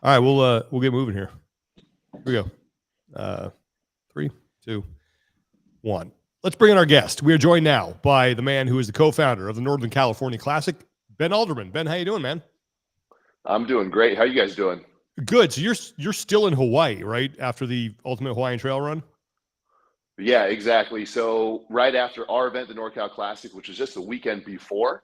All right, we'll get moving here. Here we go. 3, 2, 1. Let's bring in our guest. We are joined now by the man who is the co-founder of the Northern California Classic, Ben Alderman. Ben, how you doing, man? I'm doing great. How you guys doing? Good. So you're still in Hawaii, right? After the Ultimate Hawaiian Trail Run? Yeah, exactly. So right after our event, the NorCal Classic, which was just the weekend before,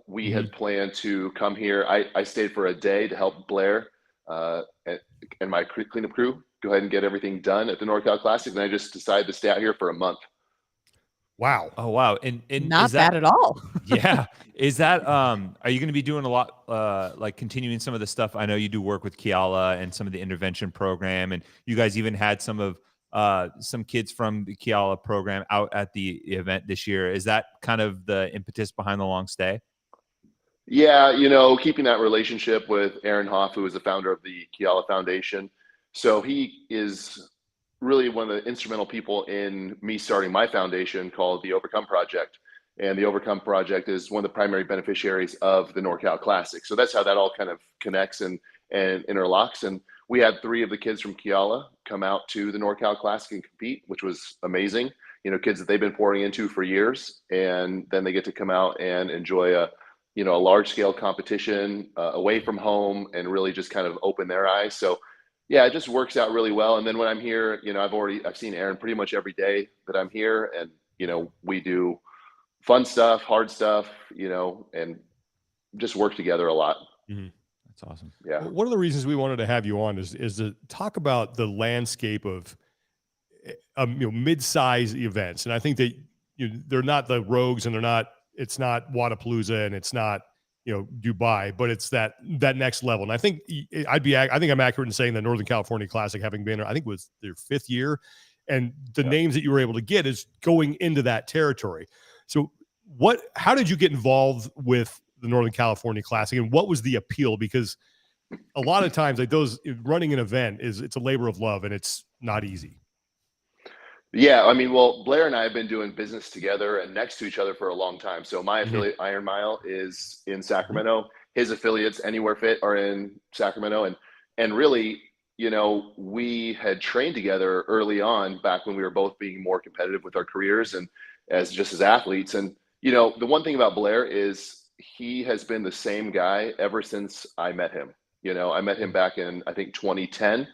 we had planned to come here. I stayed for a day to help Blair and my cleanup crew go ahead and get everything done at the NorCal Classic. And I just decided to stay out here for a month. Wow. Oh, wow. And not bad at all. Yeah. Is that, are you going to be doing a lot, like continuing some of the stuff? I know you do work with Keala and some of the intervention program, and you guys even had some kids from the Keala program out at the event this year. Is that kind of the impetus behind the long stay? Yeah, keeping that relationship with Aaron Hoff, who is the founder of the Keala Foundation. So he is really one of the instrumental people in me starting my foundation called the Overcome Project. And the Overcome Project is one of the primary beneficiaries of the NorCal Classic. So that's how that all kind of connects and interlocks. And we had 3 of the kids from Keala come out to the NorCal Classic and compete, which was amazing. Kids that they've been pouring into for years, and then they get to come out and enjoy a large scale competition away from home and really just kind of open their eyes. So yeah, it just works out really well. And then when I'm here, I've seen Aaron pretty much every day that I'm here, and we do fun stuff, hard stuff, and just work together a lot. Mm-hmm. That's awesome. Yeah. One of the reasons we wanted to have you on is to talk about the landscape of mid-size events. And I think that they're not the Rogues, and it's not Wadapalooza, and it's not Dubai, but it's that next level. And I think I think I'm accurate in saying that Northern California Classic, having been, I think it was their 5th year, and the names that you were able to get is going into that territory. So how did you get involved with the Northern California Classic, and what was the appeal? Because a lot of times, like running an event it's a labor of love, and it's not easy. Yeah, well, Blair and I have been doing business together and next to each other for a long time. So my affiliate, Iron Mile, is in Sacramento. His affiliates, Anywhere Fit, are in Sacramento. And really, we had trained together early on, back when we were both being more competitive with our careers and as athletes. And, the one thing about Blair is he has been the same guy ever since I met him. I met him back in, I think, 2010,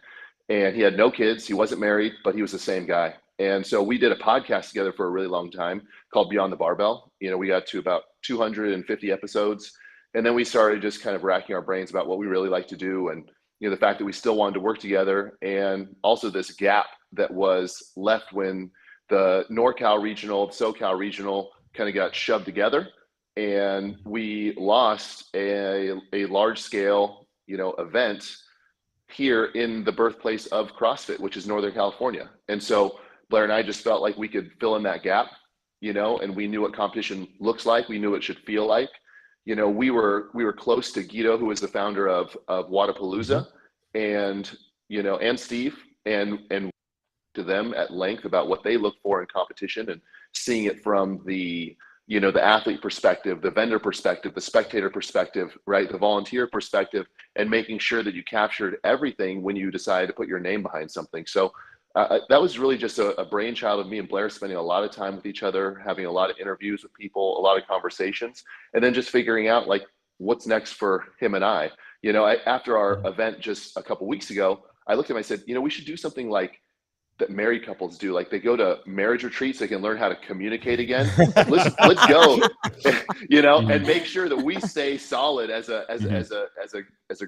and he had no kids. He wasn't married, but he was the same guy. And so we did a podcast together for a really long time called Beyond the Barbell. We got to about 250 episodes. And then we started just kind of racking our brains about what we really like to do. And, the fact that we still wanted to work together, and also this gap that was left when the NorCal Regional, the SoCal Regional kind of got shoved together. And we lost a large scale, event here in the birthplace of CrossFit, which is Northern California. And so Blair and I just felt like we could fill in that gap, and we knew what competition looks like. We knew what it should feel like. We were close to Guido, who is the founder of Wadapalooza, and Steve, and to them at length about what they look for in competition, and seeing it from the athlete perspective, the vendor perspective, the spectator perspective, right, the volunteer perspective, and making sure that you captured everything when you decide to put your name behind something. So that was really just a brainchild of me and Blair, spending a lot of time with each other, having a lot of interviews with people, a lot of conversations, and then just figuring out like what's next for him and I. After our event just a couple weeks ago, I looked at him, I said, we should do something like that married couples do. Like they go to marriage retreats, they can learn how to communicate again. Let's go, and make sure that we stay solid as a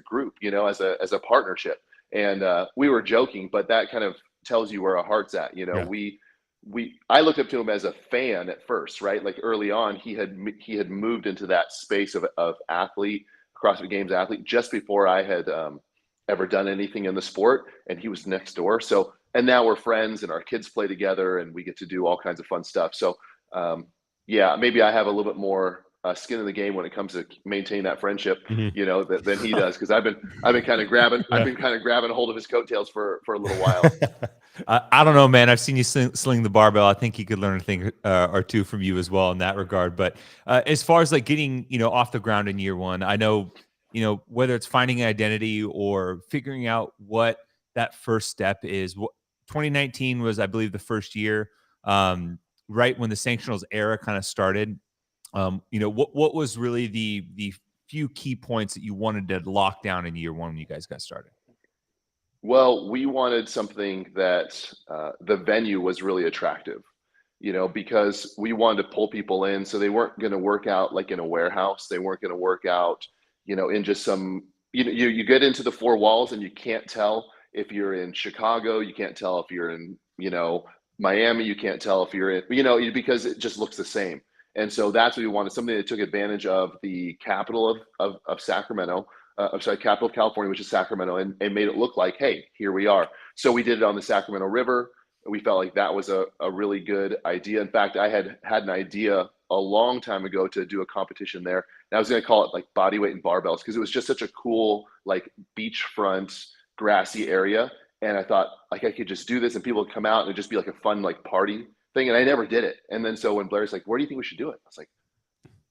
group, as a partnership. And we were joking, but that kind of tells you where our heart's at. I looked up to him as a fan at first, right? Like early on, he had moved into that space of athlete, CrossFit Games athlete, just before I had ever done anything in the sport, and he was next door. So, and now we're friends, and our kids play together, and we get to do all kinds of fun stuff. So, maybe I have a little bit more skin in the game when it comes to maintain that friendship, than he does, because I've been kind of grabbing a hold of his coattails for a little while. I don't know, man. I've seen you sling the barbell. I think he could learn a thing or two from you as well in that regard. But as far as like getting off the ground in year one, I know you know, whether it's finding an identity or figuring out what that first step is. 2019 was, I believe, the first year, right when the sanctionals era kind of started. You know, what was really the few key points that you wanted to lock down in year one when you guys got started? Well, we wanted something that the venue was really attractive, you know, because we wanted to pull people in, so they weren't going to work out like in a warehouse. They weren't going to work out, you know, in just some, you know, you get into the four walls and you can't tell if you're in Chicago, you can't tell if you're in, you know, Miami, you can't tell if you're in, you know, because it just looks the same. And so that's what we wanted, something that took advantage of the capital of Sacramento, I'm sorry, capital of California, which is Sacramento, and made it look like, hey, here we are. So we did it on the Sacramento River. We felt like that was a really good idea. In fact, I had an idea a long time ago to do a competition there. And I was going to call it like bodyweight and barbells, because it was just such a cool, like, beachfront, grassy area. And I thought, like, I could just do this and people would come out and it'd just be like a fun, like, party thing. And I never did it. And then so when Blair's like, where do you think we should do it? I was like,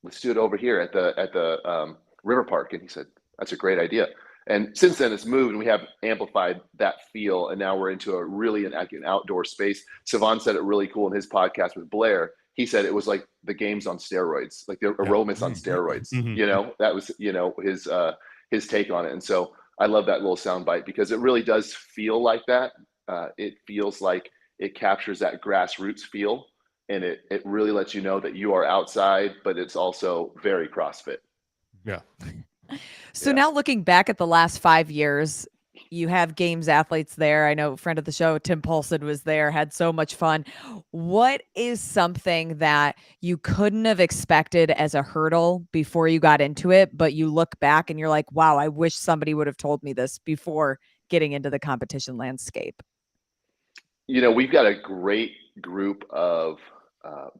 let's do it over here at the river park. And he said, that's a great idea. And since then it's moved and we have amplified that feel. And now we're into a really an outdoor space. Savon said it really cool in his podcast with Blair. He said it was like the games on steroids, like the aromas on steroids. You know, that was, you know, his take on it. And so I love that little sound bite because it really does feel like that. It feels like it captures that grassroots feel, and it really lets you know that you are outside, but it's also very CrossFit. Yeah. So now looking back at the last 5 years, you have games athletes there. I know a friend of the show, Tim Paulson, was there, had so much fun. What is something that you couldn't have expected as a hurdle before you got into it, but you look back and you're like, wow, I wish somebody would have told me this before getting into the competition landscape? You know, we've got a great group of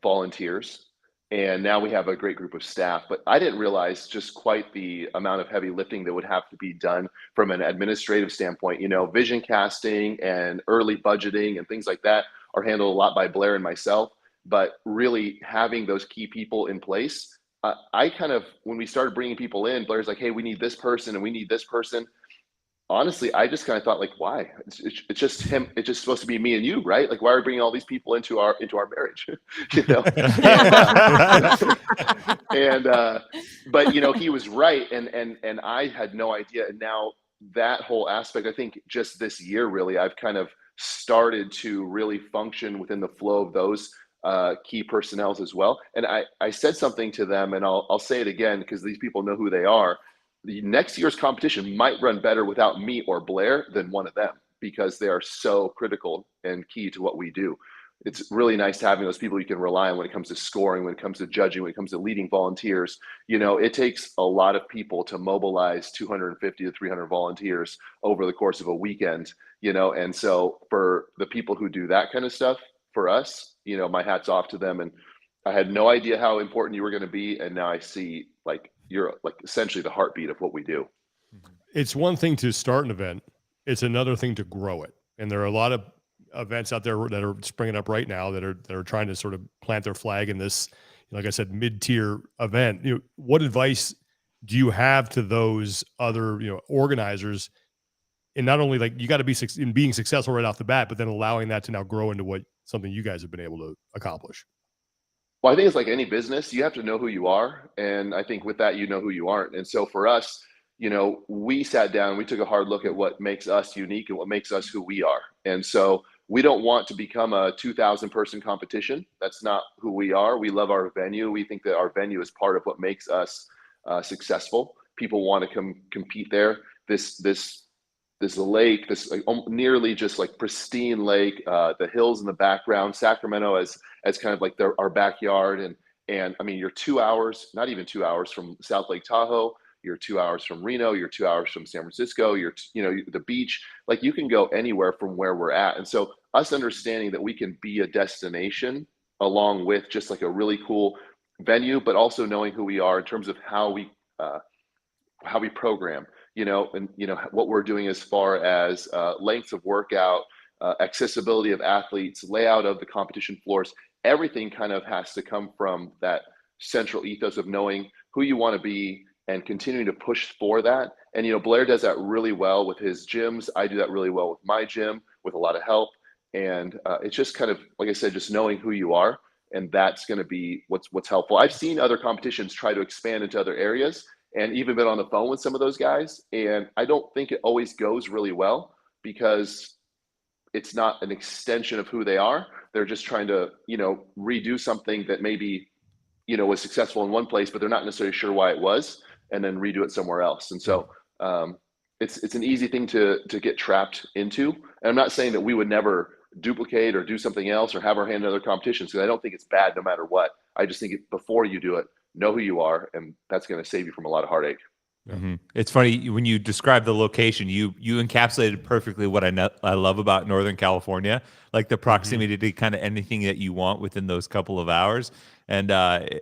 volunteers. And now we have a great group of staff, but I didn't realize just quite the amount of heavy lifting that would have to be done from an administrative standpoint. You know, vision casting and early budgeting and things like that are handled a lot by Blair and myself, but really having those key people in place, I kind of, when we started bringing people in, Blair's like, hey, we need this person and we need this person. Honestly, I just kind of thought, like, why? It's just him. It's just supposed to be me and you, right? Like, why are we bringing all these people into our marriage? You know. But you know, he was right, and I had no idea. And now that whole aspect, I think, just this year, really, I've kind of started to really function within the flow of those key personnels as well. And I said something to them, and I'll say it again because these people know who they are. The next year's competition might run better without me or Blair than one of them, because they are so critical and key to what we do. It's really nice having those people you can rely on when it comes to scoring, when it comes to judging, when it comes to leading volunteers. You know, it takes a lot of people to mobilize 250 to 300 volunteers over the course of a weekend, you know, and so for the people who do that kind of stuff for us, you know, my hat's off to them. And I had no idea how important you were going to be. And now I see, like, you're like essentially the heartbeat of what we do. It's one thing to start an event. It's another thing to grow it. And there are a lot of events out there that are springing up right now that are trying to sort of plant their flag in this, like I said, mid-tier event. You know, what advice do you have to those other, you know, organizers? And not only, like, you got to be in being successful right off the bat, but then allowing that to now grow into something you guys have been able to accomplish. Well, I think it's like any business. You have to know who you are. And I think with that, you know who you aren't. And so for us, you know, we sat down, we took a hard look at what makes us unique and what makes us who we are. And so we don't want to become a 2,000 person competition. That's not who we are. We love our venue. We think that our venue is part of what makes us successful. People want to come compete there. This lake, this like nearly just like pristine lake, the hills in the background, Sacramento as kind of like our backyard. And I mean, you're 2 hours, not even 2 hours from South Lake Tahoe. You're 2 hours from Reno. You're 2 hours from San Francisco. You're, you know, the beach. Like, you can go anywhere from where we're at. And so us understanding that we can be a destination along with just like a really cool venue, but also knowing who we are in terms of how we program, you know, and, you know, what we're doing as far as lengths of workout, accessibility of athletes, layout of the competition floors, everything kind of has to come from that central ethos of knowing who you want to be and continuing to push for that. And, Blair does that really well with his gyms. I do that really well with my gym with a lot of help. And it's just kind of, like I said, just knowing who you are. And that's going to be what's helpful. I've seen other competitions try to expand into other areas and even been on the phone with some of those guys. And I don't think it always goes really well because it's not an extension of who they are. They're just trying to, redo something that maybe, was successful in one place, but they're not necessarily sure why it was, and then redo it somewhere else. And so it's an easy thing to get trapped into. And I'm not saying that we would never duplicate or do something else or have our hand in other competitions, because I don't think it's bad no matter what. I just think before you do it, know who you are, and that's going to save you from a lot of heartache. Mm-hmm. It's funny when you describe the location, you encapsulated perfectly what I love about Northern California, like the proximity to kind of anything that you want within those couple of hours. And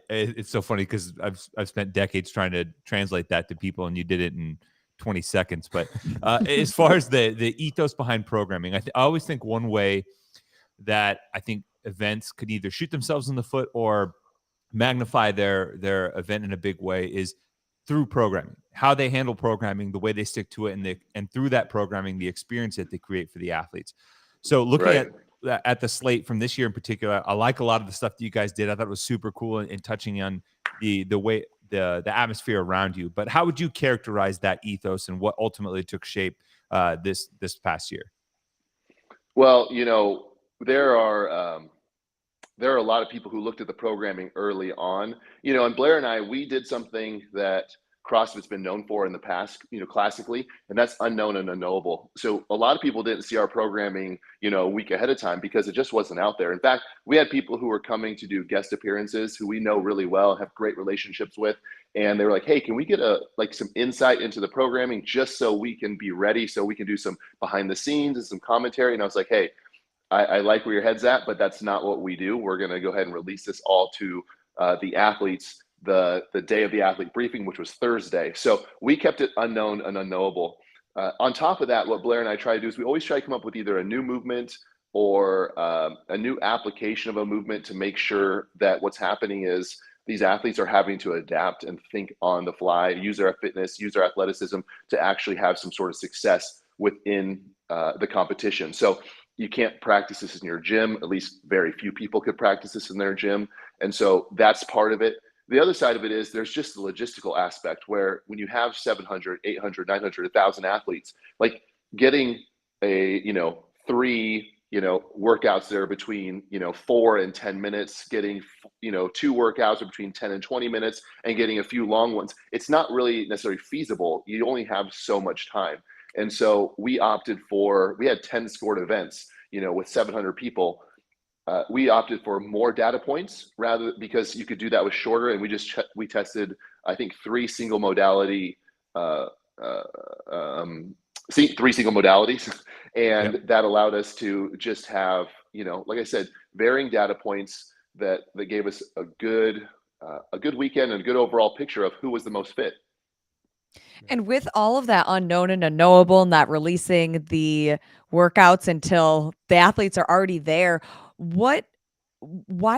it's so funny because I've spent decades trying to translate that to people, and you did it in 20 seconds. But as far as the ethos behind programming, I always think one way that I think events could either shoot themselves in the foot or magnify their event in a big way is through programming, how they handle programming, the way they stick to it, and through that programming, the experience that they create for the athletes. So looking at the slate from this year in particular, I like a lot of the stuff that you guys did. I thought it was super cool and touching on the way the atmosphere around you. But how would you characterize that ethos and what ultimately took shape this past year? Well, there are a lot of people who looked at the programming early on, and Blair and I, we did something that CrossFit's been known for in the past, classically, and that's unknown and unknowable. So a lot of people didn't see our programming, a week ahead of time because it just wasn't out there. In fact, we had people who were coming to do guest appearances who we know really well, have great relationships with. And they were like, hey, can we get some insight into the programming just so we can be ready, so we can do some behind the scenes and some commentary? And I was like, hey, I like where your head's at, but that's not what we do. We're going to go ahead and release this all to the athletes the day of the athlete briefing, which was Thursday. So we kept it unknown and unknowable. On top of that, what Blair and I try to do is we always try to come up with either a new movement or a new application of a movement to make sure that what's happening is these athletes are having to adapt and think on the fly, use their fitness, use their athleticism to actually have some sort of success within the competition. So you can't practice this in your gym. At least very few people could practice this in their gym. And so that's part of it. The other side of it is there's just the logistical aspect where when you have 700, 800, 900, 1,000 athletes, like getting three, workouts there between, 4 and 10 minutes, getting, 2 workouts between 10 and 20 minutes and getting a few long ones. It's not really necessarily feasible. You only have so much time. And so we had 10 scored events, with 700 people. We opted for more data points because you could do that with shorter. And we tested, I think, 3 single modalities. And that allowed us to just have, like I said, varying data points that gave us a good weekend and a good overall picture of who was the most fit. And with all of that unknown and unknowable, not releasing the workouts until the athletes are already there, why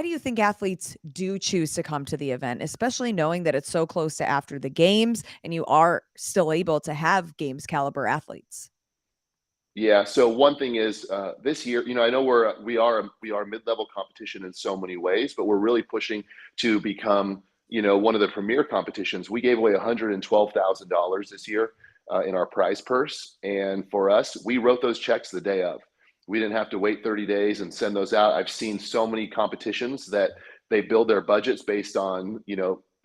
do you think athletes do choose to come to the event, especially knowing that it's so close to after the games and you are still able to have games caliber athletes? Yeah. So one thing is this year, I know we are mid-level competition in so many ways, but we're really pushing to become one of the premier competitions. We gave away $112,000 this year in our prize purse. And for us, we wrote those checks the day of. We didn't have to wait 30 days and send those out. I've seen so many competitions that they build their budgets based on,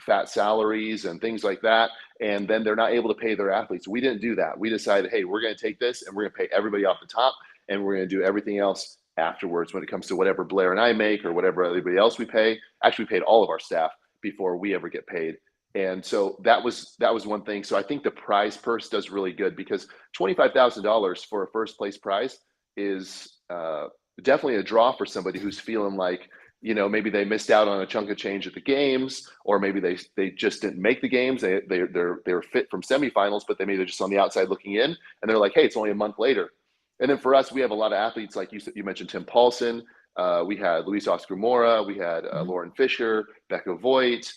fat salaries and things like that. And then they're not able to pay their athletes. We didn't do that. We decided, hey, we're going to take this and we're going to pay everybody off the top. And we're going to do everything else afterwards when it comes to whatever Blair and I make or whatever everybody else we pay. Actually, we paid all of our staff before we ever get paid. And so that was one thing. So I think the prize purse does really good because $25,000 for a first place prize is definitely a draw for somebody who's feeling like, maybe they missed out on a chunk of change at the games, or maybe they just didn't make the games. They were fit from semifinals, but maybe they're just on the outside looking in, and they're like, hey, it's only a month later. And then for us, we have a lot of athletes like you mentioned, Tim Paulson. We had Luis Oscar Mora. We had Lauren Fisher, Becca Voigt.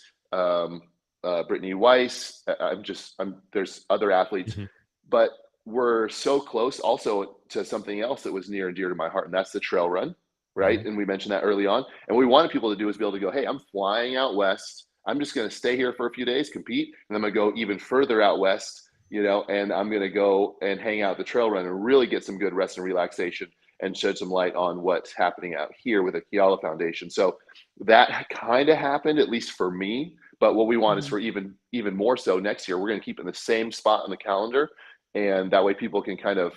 Brittany Weiss. There's other athletes, but we're so close also to something else that was near and dear to my heart, and that's the trail run, right? And we mentioned that early on. And what we wanted people to do is be able to go, hey, I'm flying out west. I'm just going to stay here for a few days, compete, and I'm going to go even further out west, and I'm going to go and hang out the trail run and really get some good rest and relaxation and shed some light on what's happening out here with the Kiala Foundation. So that kind of happened, at least for me. But what we want is for even more so next year, we're going to keep in the same spot on the calendar. And that way people can kind of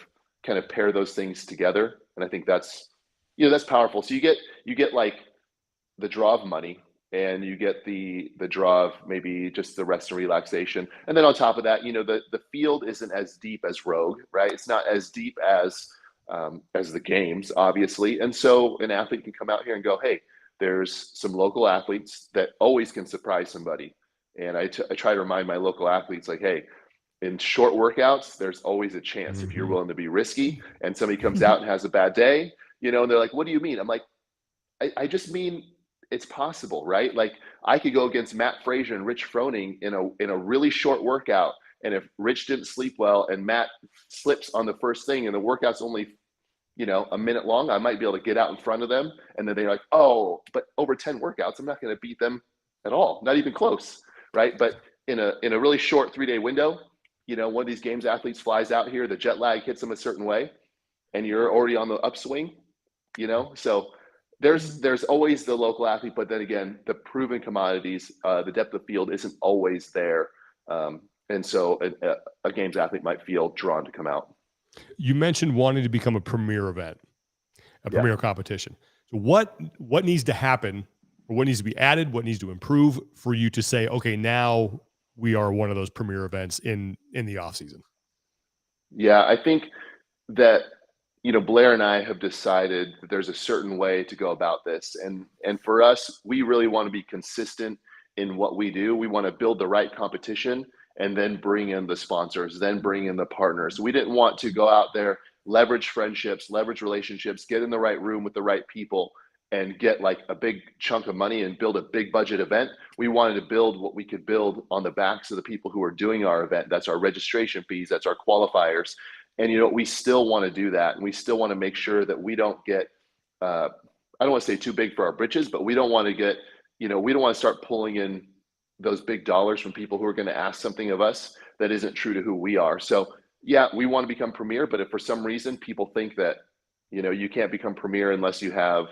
pair those things together. And I think that's powerful. So you get like the draw of money, and you get the draw of maybe just the rest and relaxation. And then on top of that, the field isn't as deep as Rogue, right? It's not as deep as the games, obviously. And so an athlete can come out here and go, hey, there's some local athletes that always can surprise somebody. And I try to remind my local athletes, like, hey, in short workouts, there's always a chance if you're willing to be risky, and somebody comes out and has a bad day, and they're like, what do you mean? I'm like, I just mean it's possible, right? Like, I could go against Matt Frazier and Rich Froning in a really short workout. And if Rich didn't sleep well and Matt slips on the first thing and the workout's only, a minute long, I might be able to get out in front of them. And then they're like, oh, but over 10 workouts, I'm not going to beat them at all. Not even close, right? But in a really short 3-day window, one of these games athletes flies out here, the jet lag hits them a certain way, and you're already on the upswing, So there's always the local athlete, but then again, the proven commodities, the depth of field isn't always there. And so a games athlete might feel drawn to come out. You mentioned wanting to become a premier event, a premier competition. So what needs to happen, or what needs to be added, what needs to improve for you to say, okay, now we are one of those premier events in the off season? Yeah, I think that, Blair and I have decided that there's a certain way to go about this. And for us, we really want to be consistent in what we do. We want to build the right competition and then bring in the sponsors, then bring in the partners. We didn't want to go out there, leverage friendships, leverage relationships, get in the right room with the right people, and get like a big chunk of money and build a big budget event. We wanted to build what we could build on the backs of the people who are doing our event. That's our registration fees, that's our qualifiers. And we still want to do that. And we still want to make sure that we don't get, I don't want to say too big for our britches, but we don't want to get, we don't want to start pulling in those big dollars from people who are going to ask something of us that isn't true to who we are. So yeah, we want to become premier, but if for some reason people think that, you can't become premier unless you have,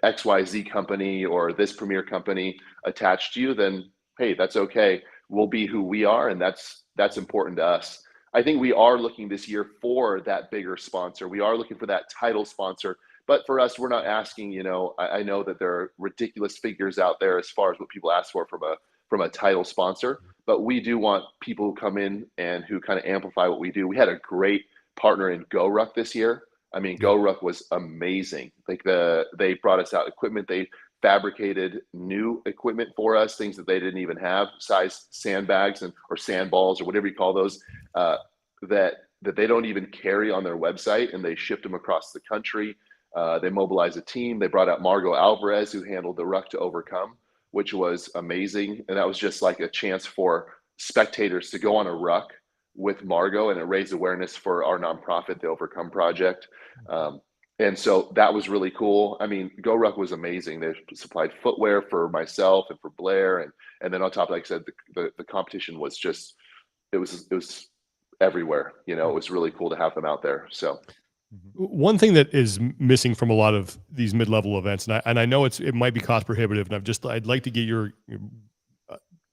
XYZ company or this premier company attached to you, then hey, that's okay. We'll be who we are. And that's important to us. I think we are looking this year for that bigger sponsor. We are looking for that title sponsor. But for us, we're not asking, I know that there are ridiculous figures out there as far as what people ask for from a title sponsor, but we do want people who come in and who kind of amplify what we do. We had a great partner in GoRuck this year. I mean, GoRuck was amazing. Like they brought us out equipment. They fabricated new equipment for us, things that they didn't even have, size sandbags or sandballs or whatever you call those, that they don't even carry on their website, and they shipped them across the country. They mobilized a team. They brought out Margot Alvarez, who handled the Ruck to Overcome, which was amazing. And that was just like a chance for spectators to go on a ruck with Margot, and it raised awareness for our nonprofit, the Overcome Project. And so that was really cool. I mean, GoRuck was amazing. They supplied footwear for myself and for Blair. And then on top, like I said, the competition was just, it was everywhere. It was really cool to have them out there. So one thing that is missing from a lot of these mid-level events, and I know it might be cost prohibitive, and I'd like to get your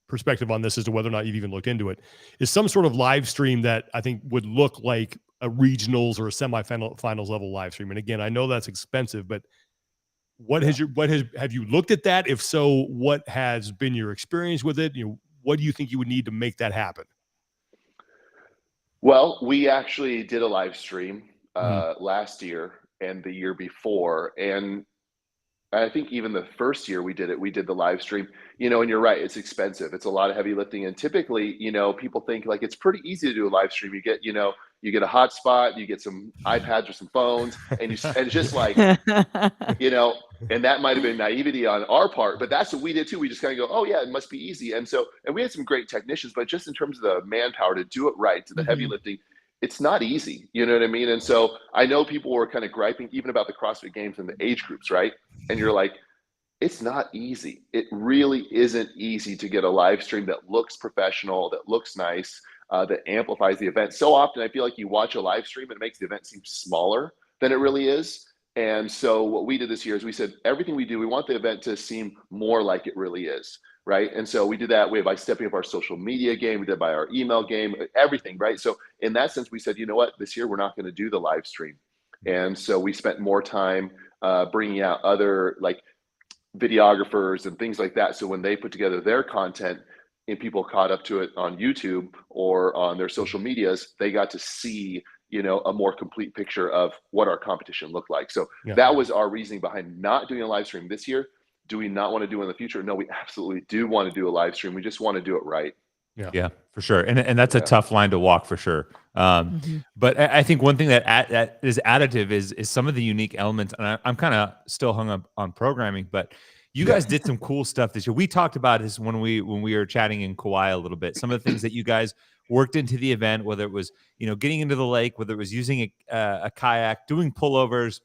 perspective on this as to whether or not you've even looked into it, is some sort of live stream that I think would look like a regionals or a semifinals level live stream. And again, I know that's expensive, but have you looked at that? If so, what has been your experience with it? What do you think you would need to make that happen? Well, we actually did a live stream last year and the year before. And I think even the first year we did the live stream, and you're right, it's expensive. It's a lot of heavy lifting. And typically, people think like it's pretty easy to do a live stream. You get, you get a hotspot, you get some iPads or some phones, and it's just like, and that might have been naivety on our part, but that's what we did too. We just kind of go, oh yeah, it must be easy. And we had some great technicians, but just in terms of the manpower to do it right, to the heavy lifting, it's not easy. You know what I mean? And so I know people were kind of griping even about the CrossFit Games and the age groups, right? And you're like, it's not easy. It really isn't easy to get a live stream that looks professional, that looks nice, that amplifies the event. So often I feel like you watch a live stream and it makes the event seem smaller than it really is. And so what we did this year is we said, everything we do, we want the event to seem more like it really is, right? And so we did that way by stepping up our social media game, we did by our email game, everything, right? So in that sense, we said, you know what, this year we're not going to do the live stream. And so we spent more time bringing out other like videographers and things like that. So when they put together their content and people caught up to it on YouTube or on their social medias, they got to see, a more complete picture of what our competition looked like. So that was our reasoning behind not doing a live stream this year. Do we not want to do it in the future? No, we absolutely do want to do a live stream. We just want to do it right. Yeah, for sure. And that's a tough line to walk for sure. But I think one thing that is additive is some of the unique elements. And I'm kind of still hung up on programming, but you guys did some cool stuff this year. We talked about this when we were chatting in Kauai a little bit. Some of the things that you guys worked into the event, whether it was getting into the lake, whether it was using a kayak, doing pullovers,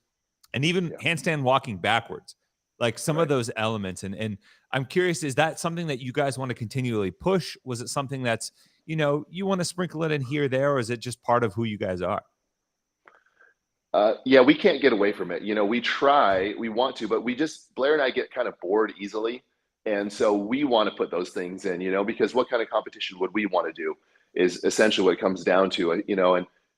and even handstand walking backwards. Like some of those elements. And I'm curious, is that something that you guys want to continually push? Was it something that's, you want to sprinkle it in here or there, or is it just part of who you guys are? Yeah, we can't get away from it. We try, we want to, but Blair and I get kind of bored easily. And so we want to put those things in, because what kind of competition would we want to do is essentially what it comes down to, and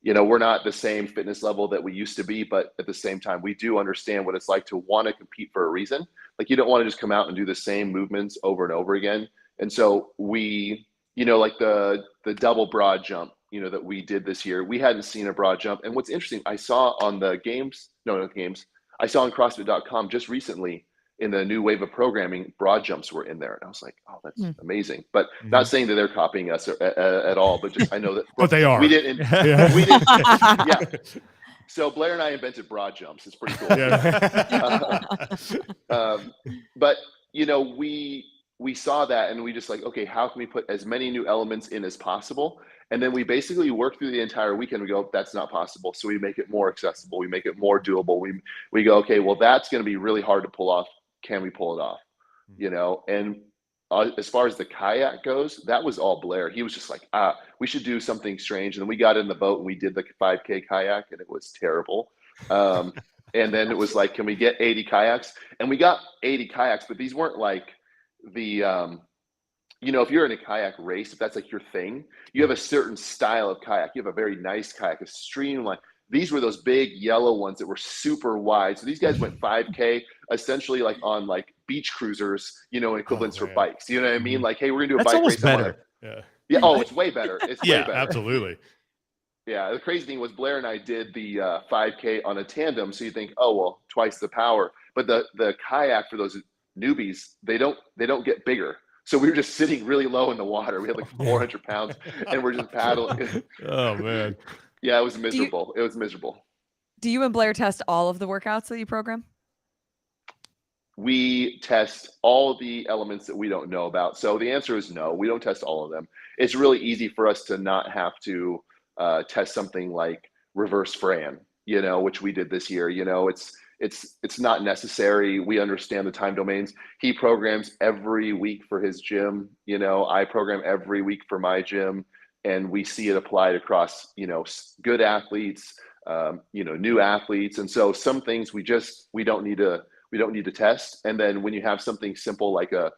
we're not the same fitness level that we used to be, but at the same time, we do understand what it's like to want to compete for a reason. Like you don't want to just come out and do the same movements over and over again. And so we, like the double broad jump, that we did this year, we hadn't seen a broad jump. And what's interesting, I saw on the games, I saw on CrossFit.com just recently in the new wave of programming, broad jumps were in there. And I was like, oh, that's amazing. But not saying that they're copying us at all, but just I know that. But they are. We didn't. Yeah. So Blair and I invented broad jumps. It's pretty cool. But we saw that and we just like, okay, how can we put as many new elements in as possible? And then we basically work through the entire weekend. We go, that's not possible. So we make it more accessible. We make it more doable. We go, okay, well, that's going to be really hard to pull off. Can we pull it off? And as far as the kayak goes, that was all Blair. He was just like, we should do something strange. And then we got in the boat and we did the 5K kayak and it was terrible. And then it was like, can we get 80 kayaks? And we got 80 kayaks, but these weren't like the, if you're in a kayak race, if that's like your thing, you have a certain style of kayak. You have a very nice kayak, a streamline. These were those big yellow ones that were super wide. So these guys went 5K essentially like on like beach cruisers, equivalents for bikes. You know what I mean? Like, hey, we're gonna do a bike race. Better. Yeah. Oh, it's way better. It's way better. Absolutely. Yeah. The crazy thing was Blair and I did the 5K on a tandem. So you think, oh, well, twice the power. But the kayak for those newbies, they don't get bigger. So we were just sitting really low in the water. We had like 400 pounds and we're just paddling. Oh man. Yeah, it was miserable. It was miserable. Do you and Blair test all of the workouts that you program? We test all the elements that we don't know about. So the answer is no, we don't test all of them. It's really easy for us to not have to test something like reverse Fran, which we did this year. It's not necessary. We understand the time domains. He programs every week for his gym. I program every week for my gym. And we see it applied across, good athletes, new athletes. And so some things we don't need to test. And then when you have something simple like a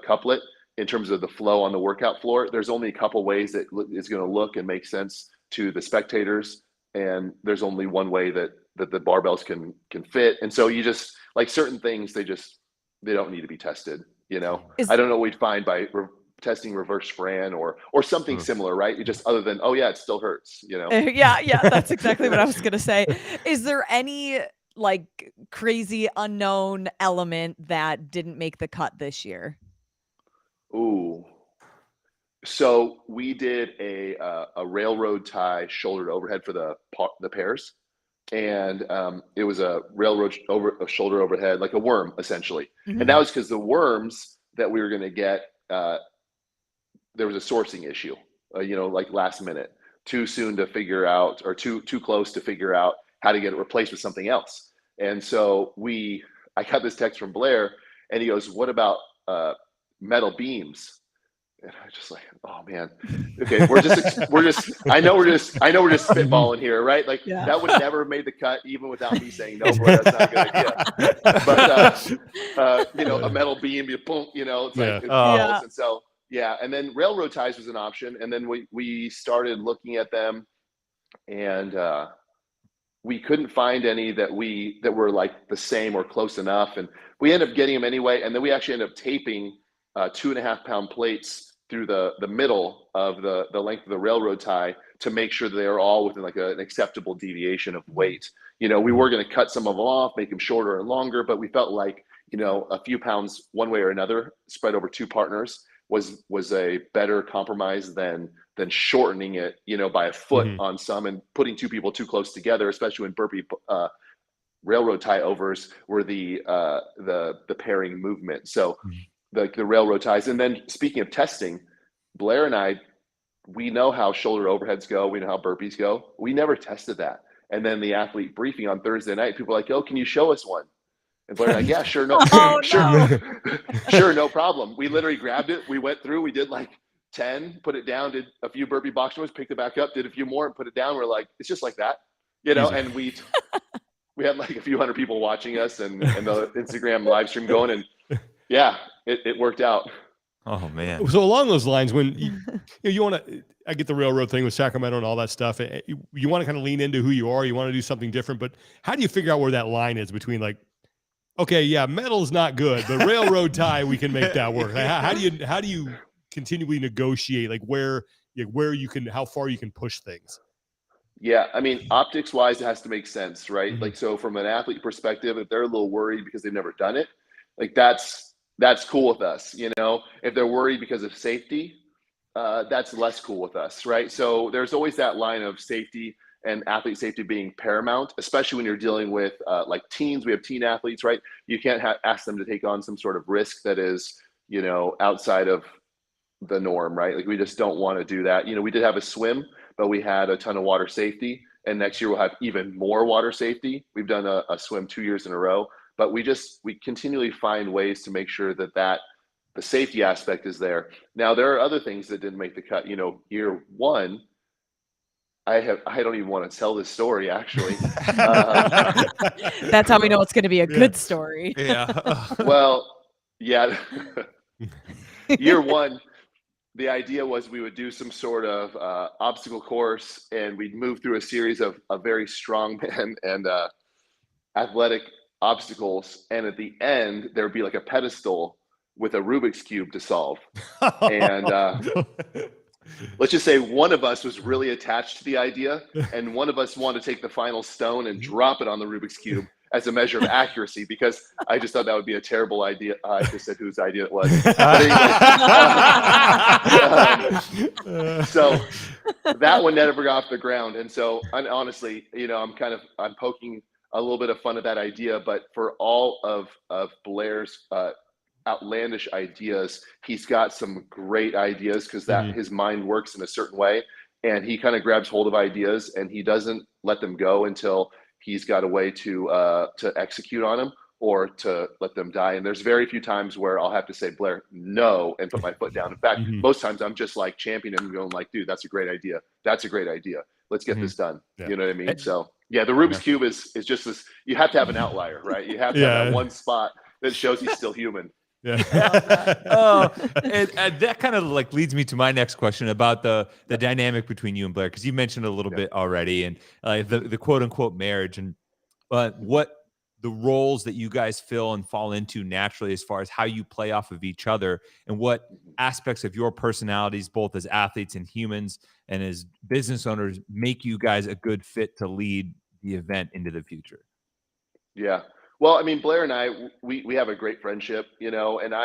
couplet in terms of the flow on the workout floor, there's only a couple ways that it's going to look and make sense to the spectators. And there's only one way that the barbells can fit. And so you just like certain things, they don't need to be tested. I don't know what we'd find by testing reverse Fran or something similar, right? You just other than, oh yeah, it still hurts, Yeah, that's exactly what I was gonna say. Is there any like crazy unknown element that didn't make the cut this year? Ooh, So we did a railroad tie shoulder to overhead for the pairs, and it was a shoulder overhead, like a worm essentially. And that was because the worms that we were going to get, there was a sourcing issue, like last minute, too soon to figure out, or too close to figure out how to get it replaced with something else. And so I got this text from Blair, and he goes, "What about metal beams?" And I was just like, "Oh man, okay, I know we're just spitballing here, right? Like that would never have made the cut even without me saying no, Blair, that's not a good idea." But a metal beam, boom, it's like it falls. And so and then railroad ties was an option, and then we started looking at them, and we couldn't find any that were like the same or close enough, and we ended up getting them anyway. And then we actually ended up taping 2.5 pound plates through the middle of the length of the railroad tie to make sure that they are all within like an acceptable deviation of weight. We were going to cut some of them off, make them shorter and longer, but we felt like a few pounds one way or another spread over 2 partners was a better compromise than shortening it by a foot on some and putting 2 people too close together, especially when burpee railroad tie overs were the pairing movement. So the railroad ties. And then speaking of testing, Blair and I, we know how shoulder overheads go. We know how burpees go. We never tested that. And then the athlete briefing on Thursday night, people are like, "Oh, can you show us one?" And Blair and I, "Yeah, sure. No, sure. No problem." We literally grabbed it. We went through, we did like 10, put it down, did a few burpee box jumps, picked it back up, did a few more and put it down. We're like, it's just like that, and we had like a few hundred people watching us and the Instagram live stream going, and it worked out. Oh man. So along those lines, when you want to, I get the railroad thing with Sacramento and all that stuff. You want to kind of lean into who you are. You want to do something different, but how do you figure out where that line is between like, okay, yeah, metal's not good, but railroad tie, we can make that work. How do you continually negotiate like where you can, how far you can push things? Yeah, I mean, optics wise, it has to make sense, right? Like, so from an athlete perspective, if they're a little worried because they've never done it, like that's cool with us. If they're worried because of safety, that's less cool with us, right? So there's always that line of safety and athlete safety being paramount, especially when you're dealing with like teens. We have teen athletes, right? You can't ask them to take on some sort of risk that is, outside of the norm, right? Like we just don't want to do that. We did have a swim, but we had a ton of water safety, and next year we'll have even more water safety. We've done a swim 2 years in a row, but we continually find ways to make sure that the safety aspect is there. Now there are other things that didn't make the cut. Year one, I don't even want to tell this story actually. That's how we know it's going to be a good story. Well, yeah. Year one, the idea was we would do some sort of obstacle course, and we'd move through a series of very strong men and athletic obstacles. And at the end, there would be like a pedestal with a Rubik's Cube to solve. And let's just say one of us was really attached to the idea, and one of us wanted to take the final stone and drop it on the Rubik's Cube as a measure of accuracy, because I just thought that would be a terrible idea. I just said whose idea it was. So that one never got off the ground. And so honestly, I'm poking a little bit of fun at that idea, but for all of Blair's outlandish ideas, he's got some great ideas because his mind works in a certain way, and he kind of grabs hold of ideas and he doesn't let them go until he's got a way to execute on them or to let them die. And there's very few times where I'll have to say, Blair, no, and put my foot down. In fact, most times I'm just like championing him, going like, dude, that's a great idea. That's a great idea. Let's get this done. Yeah. You know what I mean? So yeah, the Rubik's Cube is just this, you have to have an outlier, right? You have to have that one spot that shows he's still human. And that kind of like leads me to my next question about the dynamic between you and Blair, because you mentioned a little bit already, and the quote unquote marriage, and what the roles that you guys fill and fall into naturally as far as how you play off of each other, and what aspects of your personalities, both as athletes and humans and as business owners, make you guys a good fit to lead the event into the future. Yeah. Well, I mean, Blair and I, we have a great friendship, and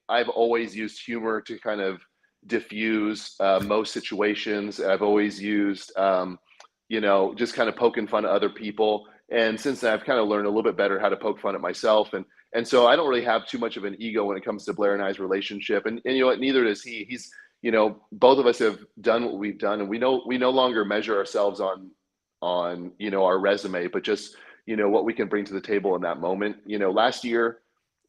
I've always used humor to kind of diffuse most situations. I've always used, just kind of poking fun at other people. And since then, I've kind of learned a little bit better how to poke fun at myself. And so I don't really have too much of an ego when it comes to Blair and I's relationship. And you know what? Neither does he. He's, both of us have done what we've done, and we no longer measure ourselves on our resume, but just, what we can bring to the table in that moment. Last year,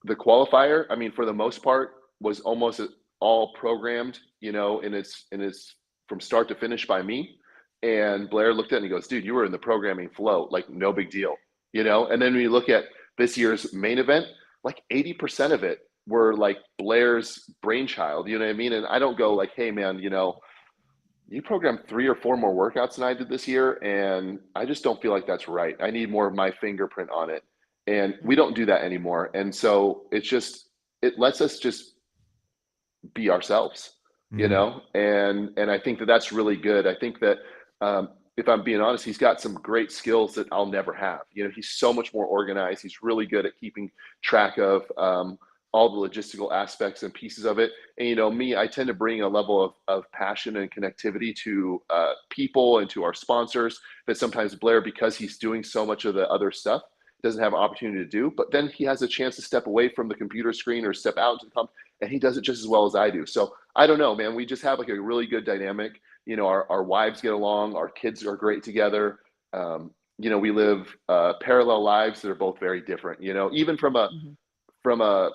the qualifier, I mean, for the most part, was almost all programmed, and it's from start to finish by me. And Blair looked at it and he goes, dude, you were in the programming flow, like no big deal, And then when you look at this year's main event, like 80% of it were like Blair's brainchild, you know what I mean? And I don't go like, hey man, you programmed 3 or 4 more workouts than I did this year, and I just don't feel like that's right. I need more of my fingerprint on it. And we don't do that anymore. And so it lets us just be ourselves, and I think that that's really good. I think that if I'm being honest, he's got some great skills that I'll never have. He's so much more organized. He's really good at keeping track of all the logistical aspects and pieces of it. And me, I tend to bring a level of passion and connectivity to people and to our sponsors that sometimes Blair, because he's doing so much of the other stuff, doesn't have an opportunity to do. But then he has a chance to step away from the computer screen or step out into the comp, and he does it just as well as I do. So I don't know, man. We just have like a really good dynamic. Our wives get along. Our kids are great together. We live parallel lives that are both very different. Even from a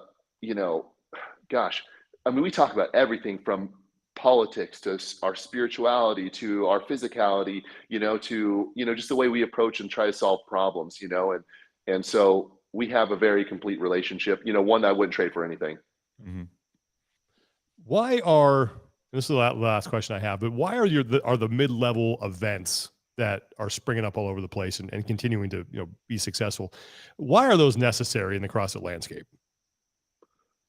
gosh, I mean, we talk about everything from politics to our spirituality to our physicality, to just the way we approach and try to solve problems, and so we have a very complete relationship, one that I wouldn't trade for anything. Mm-hmm. This is the last question I have, but why are the mid-level events that are springing up all over the place and continuing to be successful? Why are those necessary in the CrossFit landscape?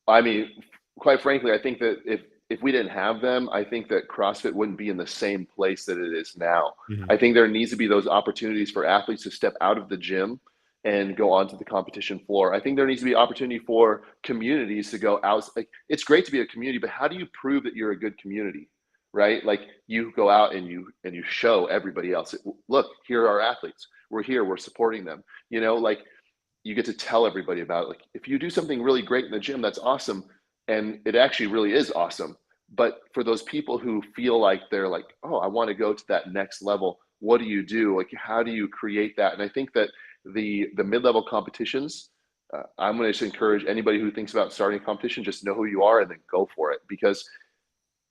I mean, quite frankly, I think that if we didn't have them, I think that CrossFit wouldn't be in the same place that it is now. Mm-hmm. I think there needs to be those opportunities for athletes to step out of the gym and go onto the competition floor. I think there needs to be opportunity for communities to go out. Like, it's great to be a community, but how do you prove that you're a good community, right? Like, you go out and you show everybody else, look, here are our athletes. We're here, we're supporting them. Like, you get to tell everybody about it. Like, if you do something really great in the gym, that's awesome. And it actually really is awesome. But for those people who feel like they're like, oh, I want to go to that next level, what do you do? Like, how do you create that? And I think that the mid-level competitions, I'm going to encourage anybody who thinks about starting a competition, just know who you are and then go for it, because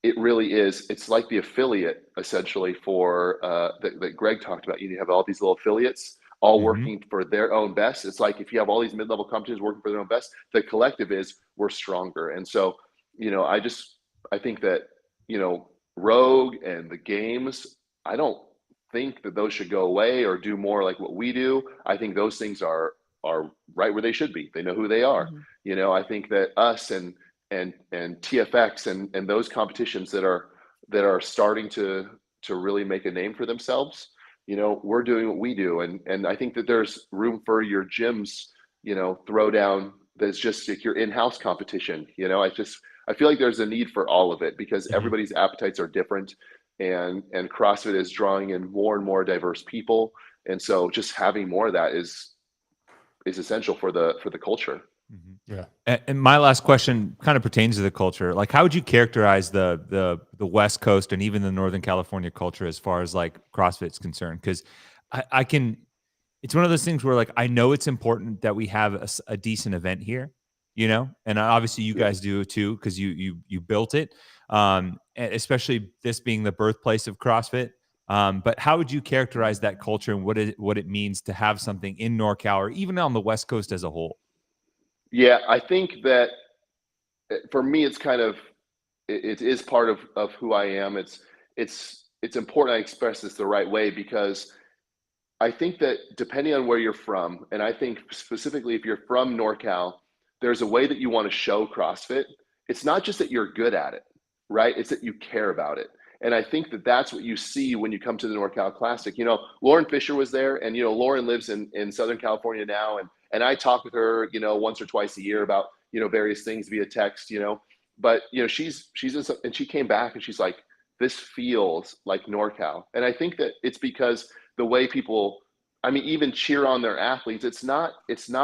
it really is. It's like the affiliate essentially for that Greg talked about. You have all these little affiliates all mm-hmm. working for their own best. It's like if you have all these mid-level competitions working for their own best, the collective is we're stronger. And so, I think that, Rogue and the games, I don't think that those should go away or do more like what we do. I think those things are right where they should be. They know who they are. Mm-hmm. I think that us and TFX and those competitions that are starting to really make a name for themselves, we're doing what we do. And I think that there's room for your gyms, throw down that's just like your in-house competition. I feel like there's a need for all of it because mm-hmm. everybody's appetites are different. And CrossFit is drawing in more and more diverse people, and so just having more of that is essential for the culture. Mm-hmm. Yeah. And my last question kind of pertains to the culture. Like, how would you characterize the West Coast and even the Northern California culture as far as like CrossFit's concerned? Because I can, it's one of those things where like I know it's important that we have a decent event here, and obviously you guys do too because you built it. And especially this being the birthplace of CrossFit. But how would you characterize that culture and what it means to have something in NorCal or even on the West Coast as a whole? Yeah, I think that for me, it's kind of, it is part of who I am. It's important I express this the right way because I think that depending on where you're from, and I think specifically if you're from NorCal, there's a way that you want to show CrossFit. It's not just that you're good at it. Right? It's that you care about it. And I think that that's what you see when you come to the NorCal Classic. Lauren Fisher was there, and, Lauren lives in Southern California now. And I talk with her, once or twice a year about, various things via text, but she's in some, and she came back and she's like, this feels like NorCal. And I think that it's because the way people, I mean, even cheer on their athletes, it's not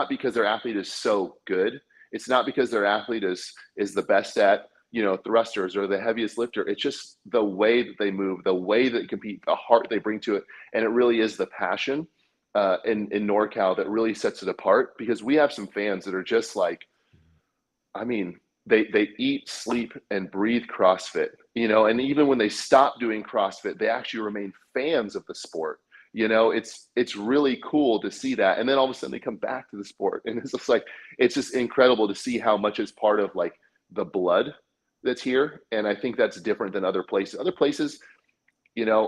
because their athlete is so good. It's not because their athlete is the best at, thrusters or the heaviest lifter. It's just the way that they move, the way that they compete, the heart they bring to it. And it really is the passion in NorCal that really sets it apart, because we have some fans that are just like, I mean, they eat, sleep, and breathe CrossFit, and even when they stop doing CrossFit, they actually remain fans of the sport. It's really cool to see that. And then all of a sudden they come back to the sport, and it's just like, it's just incredible to see how much is part of like the blood that's here. And I think that's different than other places. Other places, I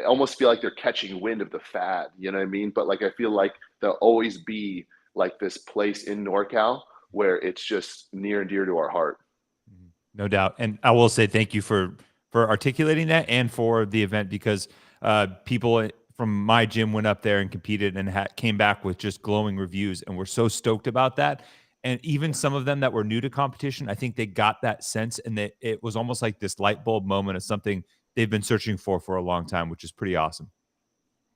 almost feel like they're catching wind of the fad, you know what I mean? But like, I feel like there'll always be like this place in NorCal where it's just near and dear to our heart. No doubt. And I will say thank you for articulating that and for the event, because people from my gym went up there and competed and came back with just glowing reviews, and we're so stoked about that. And even some of them that were new to competition, I think they got that sense, and that it was almost like this light bulb moment of something they've been searching for a long time, which is pretty awesome.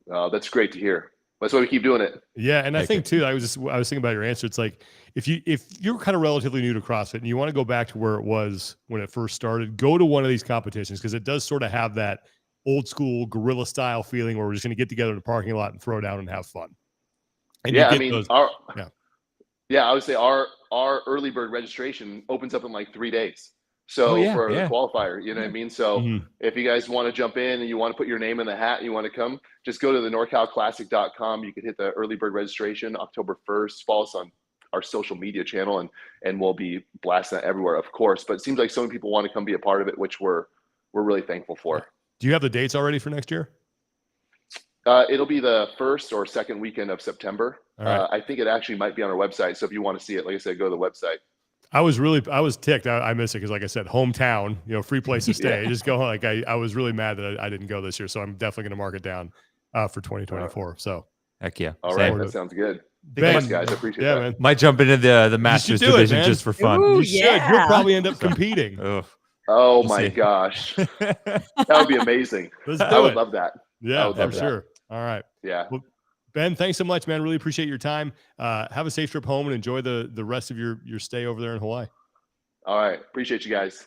That's great to hear. That's why we keep doing it. Yeah, and I think too, I was thinking about your answer. It's like, if you're kind of relatively new to CrossFit and you want to go back to where it was when it first started, go to one of these competitions, because it does sort of have that old school guerrilla style feeling where we're just going to get together in the parking lot and throw down and have fun. And yeah, I mean, yeah, I would say our early bird registration opens up in like 3 days. So for the qualifier, you know what I mean? So if you guys want to jump in and you want to put your name in the hat and you want to come, just go to the NorCalClassic.com. You can hit the early bird registration October 1st. Follow us on our social media channel, and we'll be blasting that everywhere, of course. But it seems like so many people want to come be a part of it, which we're really thankful for. Do you have the dates already for next year? It'll be the first or second weekend of September. Right. I think it actually might be on our website. So if you want to see it, like I said, go to the website. I was ticked. I miss it because, like I said, hometown, free place to stay. Just go. Like I was really mad that I didn't go this year, so I'm definitely going to mark it down for 2024. So heck yeah, all right, that sounds good. Ben, thanks, guys. I appreciate that. Man. Might jump into the Masters division just for fun. Ooh, You should. You'll probably end up competing. Oh my gosh, that would be amazing. I would love that. Yeah, for sure. All right. Yeah. Well, Ben, thanks so much, man. Really appreciate your time. Have a safe trip home and enjoy the rest of your stay over there in Hawaii. All right. Appreciate you guys.